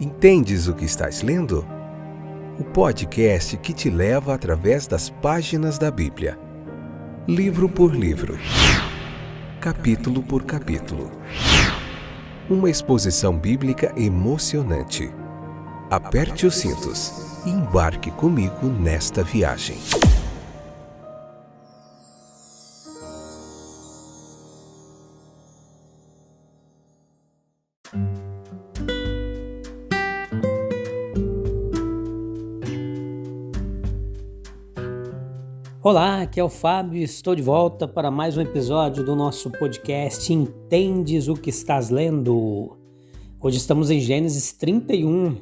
Entendes o que estás lendo? O podcast que te leva através das páginas da Bíblia. Livro por livro. Capítulo por capítulo. Uma exposição bíblica emocionante. Aperte os cintos e embarque comigo nesta viagem. Olá, aqui é o Fábio e estou de volta para mais um episódio do nosso podcast Entendes o que estás lendo? Hoje estamos em Gênesis 31,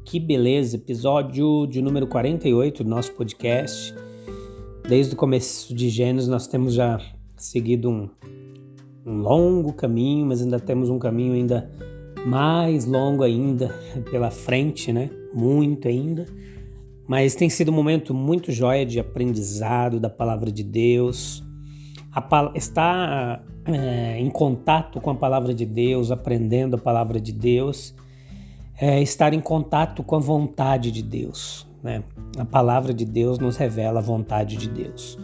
que beleza, episódio de número 48 do nosso podcast. Desde o começo de Gênesis nós temos já seguido um longo caminho, mas ainda temos um caminho ainda mais longo ainda pela frente, né? Muito ainda. Mas tem sido um momento muito joia de aprendizado da palavra de Deus. Estar em contato com a palavra de Deus, aprendendo a palavra de Deus, estar em contato com a vontade de Deus, né? A palavra de Deus nos revela a vontade de Deus.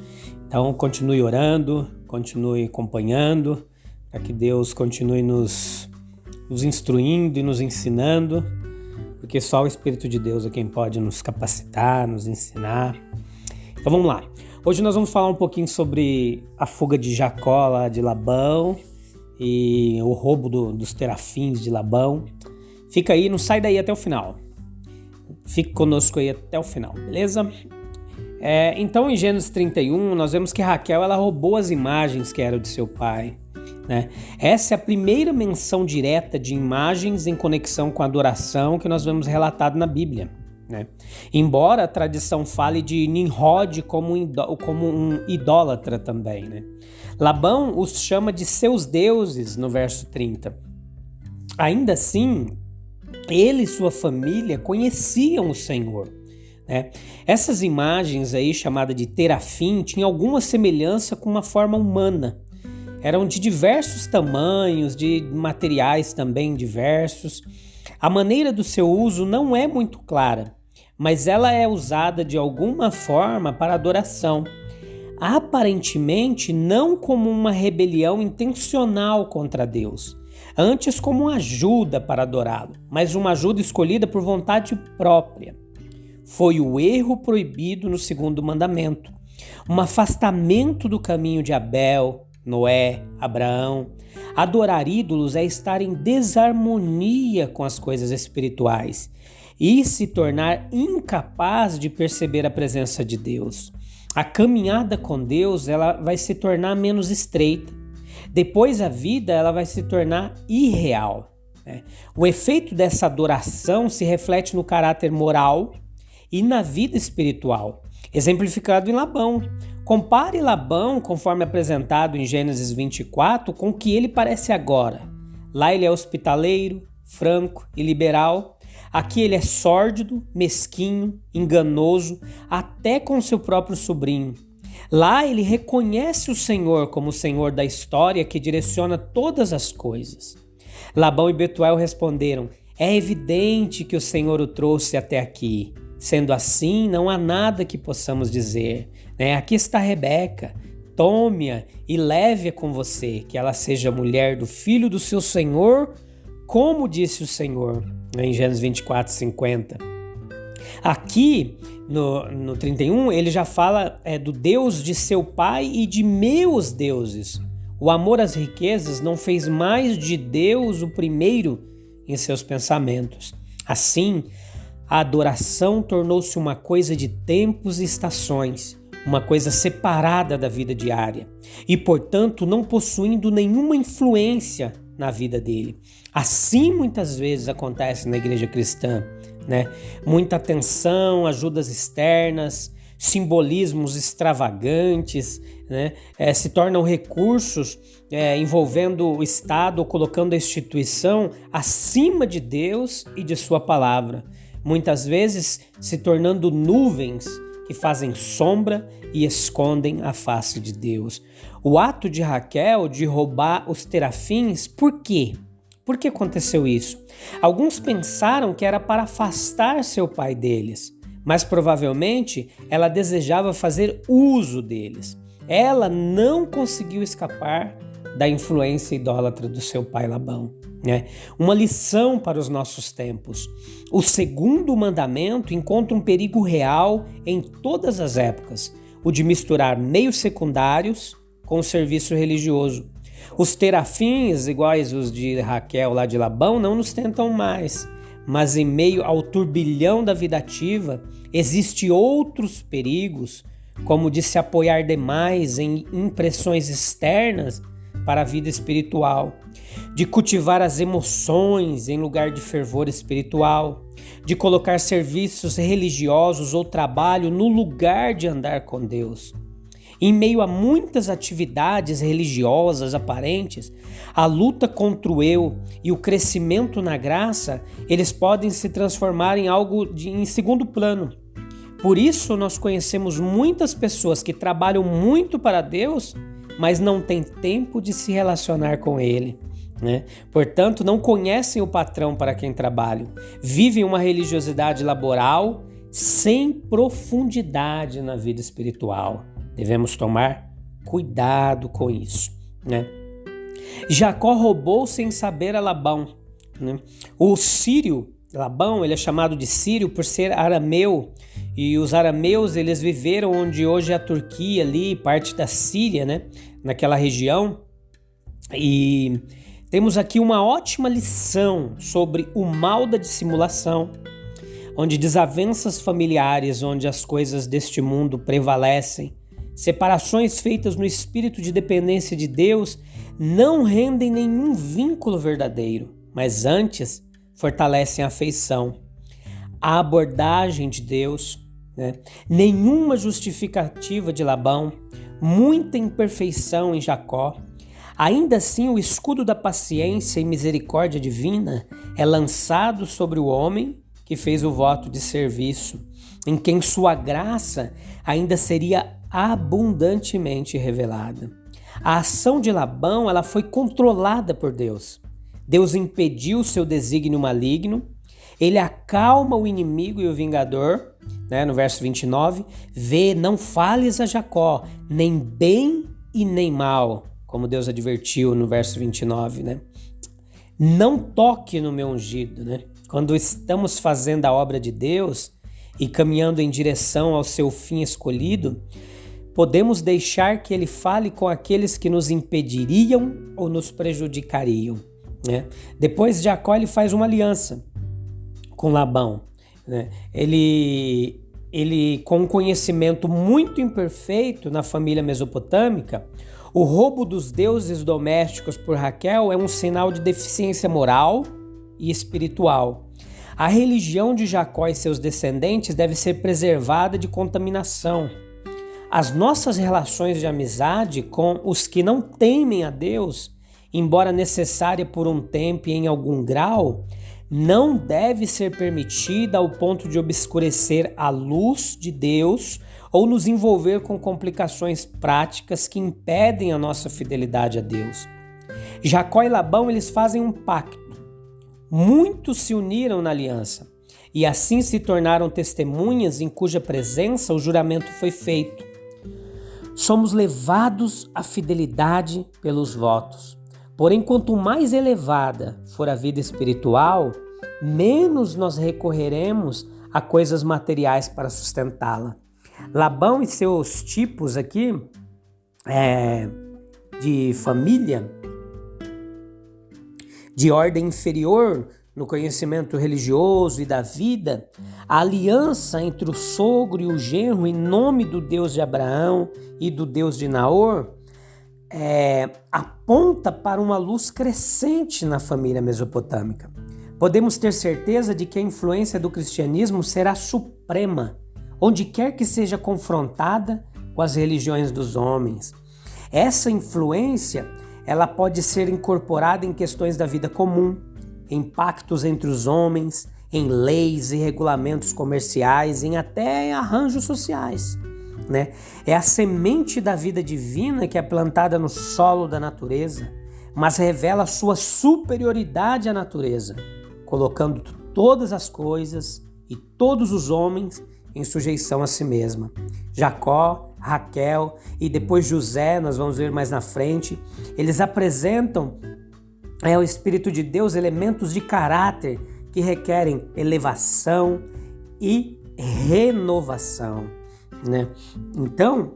Então continue orando, continue acompanhando, para que Deus continue nos instruindo e nos ensinando, porque só o Espírito de Deus é quem pode nos capacitar, nos ensinar. Então vamos lá. Hoje nós vamos falar um pouquinho sobre a fuga de Jacó lá de Labão e o roubo dos terafins de Labão. Fica aí, não sai daí até o final. Fique conosco aí até o final, beleza? Então em Gênesis 31 nós vemos que Raquel ela roubou as imagens que eram de seu pai. Né? Essa é a primeira menção direta de imagens em conexão com a adoração que nós vemos relatado na Bíblia. Né? Embora a tradição fale de Nimrod como um idólatra também. Né? Labão os chama de seus deuses no verso 30. Ainda assim, ele e sua família conheciam o Senhor. Né? Essas imagens aí, chamada de terafim, tinham alguma semelhança com uma forma humana. Eram de diversos tamanhos, de materiais também diversos. A maneira do seu uso não é muito clara, mas ela é usada de alguma forma para adoração. Aparentemente não como uma rebelião intencional contra Deus, antes como uma ajuda para adorá-lo, mas uma ajuda escolhida por vontade própria. Foi o erro proibido no segundo mandamento, um afastamento do caminho de Abel, Noé, Abraão. Adorar ídolos é estar em desarmonia com as coisas espirituais e se tornar incapaz de perceber a presença de Deus. A caminhada com Deus ela vai se tornar menos estreita. Depois a vida ela vai se tornar irreal. Né? O efeito dessa adoração se reflete no caráter moral e na vida espiritual, exemplificado em Labão. Compare Labão, conforme apresentado em Gênesis 24, com o que ele parece agora. Lá ele é hospitaleiro, franco e liberal. Aqui ele é sórdido, mesquinho, enganoso, até com seu próprio sobrinho. Lá ele reconhece o Senhor como o Senhor da história que direciona todas as coisas. Labão e Betuel responderam: é evidente que o Senhor o trouxe até aqui. Sendo assim, não há nada que possamos dizer. Aqui está Rebeca, tome-a e leve-a com você, que ela seja mulher do filho do seu Senhor, como disse o Senhor, em Gênesis 24, 50. Aqui, no 31, ele já fala do Deus de seu pai e de meus deuses. O amor às riquezas não fez mais de Deus o primeiro em seus pensamentos. Assim, a adoração tornou-se uma coisa de tempos e estações, uma coisa separada da vida diária e, portanto, não possuindo nenhuma influência na vida dele. Assim muitas vezes acontece na igreja cristã, né? Muita atenção, ajudas externas, simbolismos extravagantes, né? Se tornam recursos envolvendo o Estado ou colocando a instituição acima de Deus e de sua palavra. Muitas vezes se tornando nuvens que fazem sombra e escondem a face de Deus. O ato de Raquel de roubar os terafins, por quê? Por que aconteceu isso? Alguns pensaram que era para afastar seu pai deles, mas provavelmente ela desejava fazer uso deles. Ela não conseguiu escapar da influência idólatra do seu pai Labão. Uma lição para os nossos tempos. O segundo mandamento encontra um perigo real em todas as épocas, o de misturar meios secundários com o serviço religioso. Os terafins, iguais os de Raquel lá de Labão, não nos tentam mais, mas em meio ao turbilhão da vida ativa, existem outros perigos, como de se apoiar demais em impressões externas para a vida espiritual, de cultivar as emoções em lugar de fervor espiritual, de colocar serviços religiosos ou trabalho no lugar de andar com Deus. Em meio a muitas atividades religiosas aparentes, a luta contra o eu e o crescimento na graça, eles podem se transformar em algo em segundo plano. Por isso, nós conhecemos muitas pessoas que trabalham muito para Deus, mas não têm tempo de se relacionar com Ele. Portanto, não conhecem o patrão para quem trabalham. Vivem uma religiosidade laboral sem profundidade na vida espiritual. Devemos tomar cuidado com isso. Jacó roubou sem saber a Labão. O sírio, Labão, ele é chamado de sírio por ser arameu. E os arameus, eles viveram onde hoje é a Turquia, ali, parte da Síria, naquela região. E temos aqui uma ótima lição sobre o mal da dissimulação, onde desavenças familiares, onde as coisas deste mundo prevalecem, separações feitas no espírito de dependência de Deus não rendem nenhum vínculo verdadeiro, mas antes fortalecem a afeição. A abordagem de Deus, nenhuma justificativa de Labão, muita imperfeição em Jacó. Ainda assim, o escudo da paciência e misericórdia divina é lançado sobre o homem que fez o voto de serviço, em quem sua graça ainda seria abundantemente revelada. A ação de Labão, ela foi controlada por Deus. Deus impediu seu desígnio maligno, ele acalma o inimigo e o vingador, no verso 29, vê, não fales a Jacó, nem bem e nem mal, como Deus advertiu no verso 29, Não toque no meu ungido, Quando estamos fazendo a obra de Deus e caminhando em direção ao seu fim escolhido, podemos deixar que ele fale com aqueles que nos impediriam ou nos prejudicariam. Depois Jacó ele faz uma aliança com Labão. Ele com um conhecimento muito imperfeito na família mesopotâmica, o roubo dos deuses domésticos por Raquel é um sinal de deficiência moral e espiritual. A religião de Jacó e seus descendentes deve ser preservada de contaminação. As nossas relações de amizade com os que não temem a Deus, embora necessária por um tempo e em algum grau, não deve ser permitida ao ponto de obscurecer a luz de Deus ou nos envolver com complicações práticas que impedem a nossa fidelidade a Deus. Jacó e Labão, eles fazem um pacto. Muitos se uniram na aliança e assim se tornaram testemunhas em cuja presença o juramento foi feito. Somos levados à fidelidade pelos votos. Porém, quanto mais elevada for a vida espiritual, menos nós recorreremos a coisas materiais para sustentá-la. Labão e seus tipos aqui de família, de ordem inferior no conhecimento religioso e da vida, a aliança entre o sogro e o genro em nome do Deus de Abraão e do Deus de Naor, aponta para uma luz crescente na família mesopotâmica. Podemos ter certeza de que a influência do cristianismo será suprema, onde quer que seja confrontada com as religiões dos homens. Essa influência, ela pode ser incorporada em questões da vida comum, em pactos entre os homens, em leis e regulamentos comerciais, em até arranjos sociais. É a semente da vida divina que é plantada no solo da natureza, mas revela a sua superioridade à natureza, colocando todas as coisas e todos os homens em sujeição a si mesma. Jacó, Raquel e depois José, nós vamos ver mais na frente, eles apresentam ao Espírito de Deus elementos de caráter que requerem elevação e renovação, né? Então,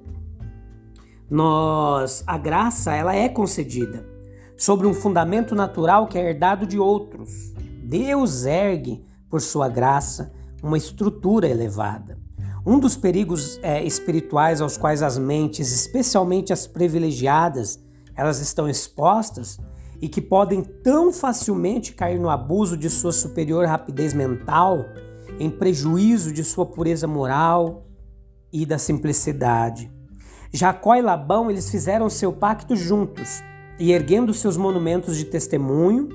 a graça ela é concedida sobre um fundamento natural que é herdado de outros. Deus ergue, por sua graça, uma estrutura elevada. Um dos perigos espirituais aos quais as mentes, especialmente as privilegiadas, elas estão expostas e que podem tão facilmente cair no abuso de sua superior rapidez mental, em prejuízo de sua pureza moral e da simplicidade. Jacó e Labão, eles fizeram seu pacto juntos e erguendo seus monumentos de testemunho,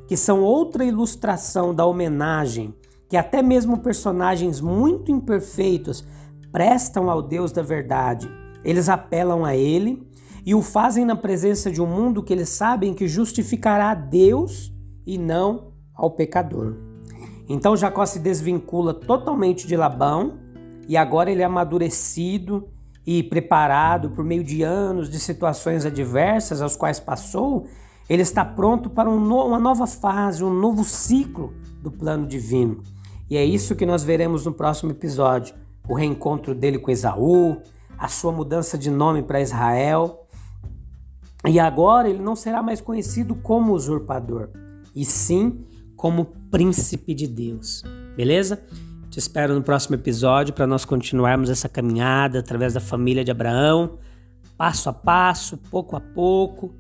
que são outra ilustração da homenagem que até mesmo personagens muito imperfeitos prestam ao Deus da verdade. Eles apelam a Ele e o fazem na presença de um mundo que eles sabem que justificará a Deus e não ao pecador. Então Jacó se desvincula totalmente de Labão e agora ele é amadurecido e preparado por meio de anos de situações adversas aos quais passou, ele está pronto para uma nova fase, um novo ciclo do plano divino. E é isso que nós veremos no próximo episódio, o reencontro dele com Esaú, a sua mudança de nome para Israel. E agora ele não será mais conhecido como usurpador, e sim como príncipe de Deus. Beleza? Te espero no próximo episódio para nós continuarmos essa caminhada através da família de Abraão, passo a passo, pouco a pouco,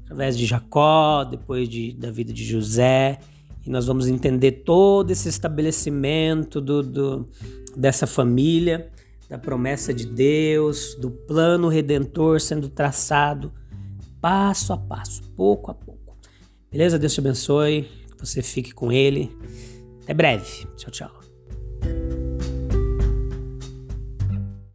através de Jacó, depois da vida de José, e nós vamos entender todo esse estabelecimento dessa família, da promessa de Deus, do plano redentor sendo traçado passo a passo, pouco a pouco. Beleza? Deus te abençoe, que você fique com Ele. Até breve. Tchau, tchau.